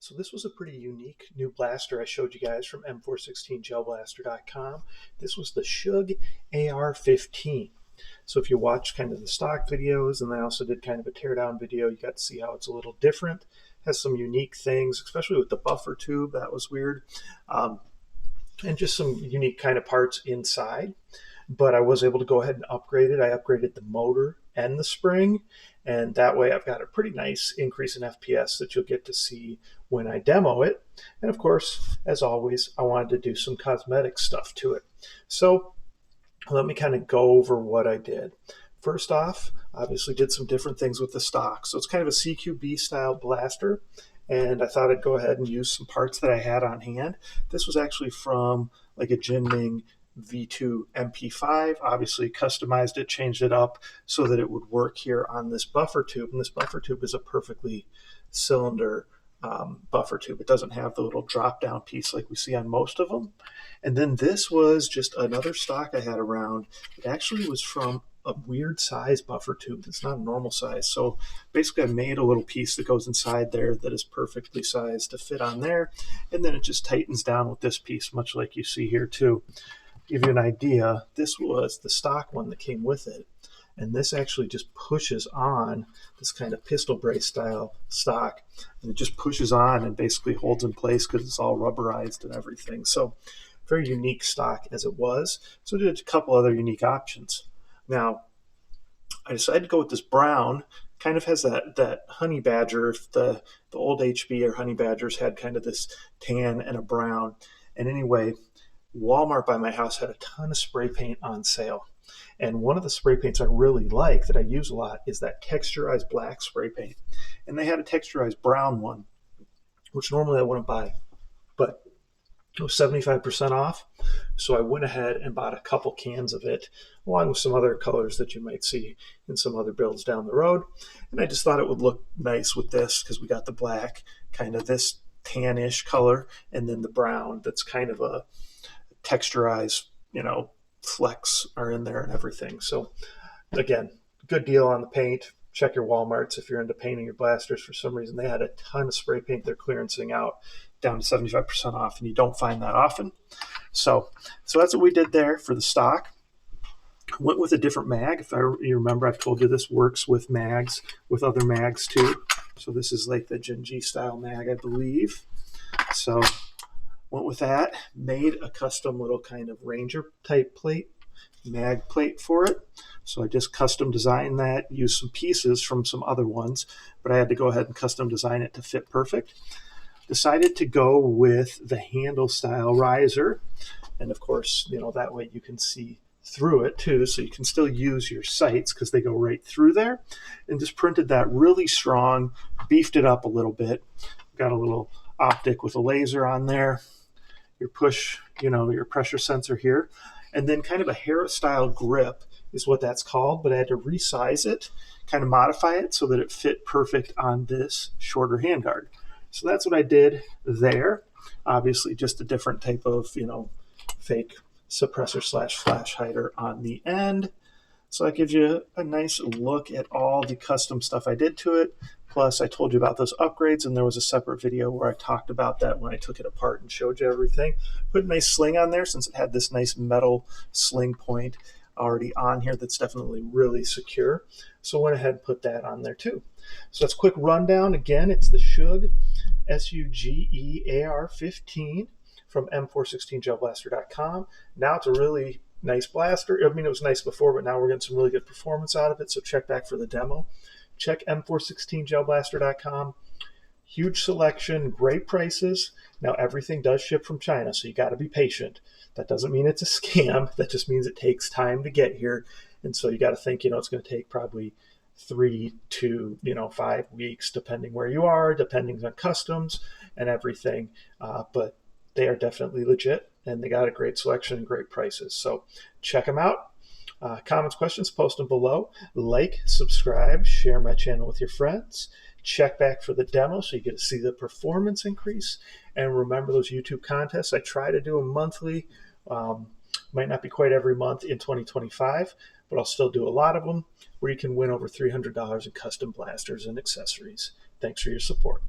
So this was a pretty unique new blaster I showed you guys from M416gelblaster.com. This was the SUGE AR-15. So if you watch kind of the stock videos, and I also did kind of a teardown video, you got to see how it's a little different. Has some unique things, especially with the buffer tube. That was weird. And just some unique kind of parts inside. But I was able to go ahead and upgrade it. I upgraded the motor and the spring, and that way I've got a pretty nice increase in FPS that you'll get to see when I demo it. And of course, as always, I wanted to do some cosmetic stuff to it. So let me kind of go over what I did. First off, obviously did some different things with the stock. So it's kind of a CQB style blaster, and I thought I'd go ahead and use some parts that I had on hand. This was actually from like a Jinming V2 MP5, obviously customized it, changed it up so that it would work here on this buffer tube. And this buffer tube is a perfectly cylinder buffer tube. It doesn't have the little drop down piece like we see on most of them. And then this was just another stock I had around. It actually was from a weird size buffer tube. It's not a normal size. So basically I made a little piece that goes inside there that is perfectly sized to fit on there. And then it just tightens down with this piece, much like you see here too. Give you an idea, this was the stock one that came with it, and this actually just pushes on this kind of pistol brace style stock, and it just pushes on and basically holds in place because it's all rubberized and everything. So very unique stock as it was. So I did a couple other unique options. Now I decided to go with this brown. Kind of has that honey badger. The old HB or honey badgers had kind of this tan and a brown. And anyway, Walmart by my house had a ton of spray paint on sale. And one of the spray paints I really like that I use a lot is that texturized black spray paint. And they had a texturized brown one, which normally I wouldn't buy, but it was 75% off. So I went ahead and bought a couple cans of it, along with some other colors that you might see in some other builds down the road. And I just thought it would look nice with this because we got the black, kind of this tannish color, and then the brown that's kind of a texturized, flecks are in there and everything. So again, good deal on the paint. Check your Walmarts if you're into painting your blasters. For some reason, they had a ton of spray paint they're clearancing out down to 75% off, and you don't find that often. So that's what we did there for the stock. Went with a different mag. If you remember, I've told you this works with mags, with other mags too. So this is like the Jinji style mag, I believe. So went with that, made a custom little kind of Ranger type plate, mag plate for it. So I just custom designed that, used some pieces from some other ones, but I had to go ahead and custom design it to fit perfect. Decided to go with the handle style riser. And of course, that way you can see through it too, so you can still use your sights because they go right through there. And just printed that really strong, beefed it up a little bit. Got a little optic with a laser on there. Your push, your pressure sensor here, and then kind of a Hera style grip is what that's called, but I had to resize it, kind of modify it so that it fit perfect on this shorter handguard. So that's what I did there. Obviously just a different type of, fake suppressor / flash hider on the end. So that gives you a nice look at all the custom stuff I did to it. Plus, I told you about those upgrades, and there was a separate video where I talked about that when I took it apart and showed you everything. Put a nice sling on there since it had this nice metal sling point already on here that's definitely really secure. So I went ahead and put that on there too. So that's a quick rundown. Again, it's the SUGE, SUGE AR-15 from M416gelblaster.com. Now it's a really nice blaster. I mean, it was nice before, but now we're getting some really good performance out of it. So check back for the demo. Check M416gelblaster.com. Huge selection, great prices. Now everything does ship from China, so you got to be patient. That doesn't mean it's a scam. That just means it takes time to get here. And so you got to think, it's going to take probably 3 to 5 weeks, depending where you are, depending on customs and everything. But they are definitely legit, and they got a great selection and great prices. So check them out. Comments, questions, post them below. Like, subscribe, share my channel with your friends. Check back for the demo so you get to see the performance increase. And remember those YouTube contests. I try to do them monthly. Might not be quite every month in 2025, but I'll still do a lot of them where you can win over $300 in custom blasters and accessories. Thanks for your support.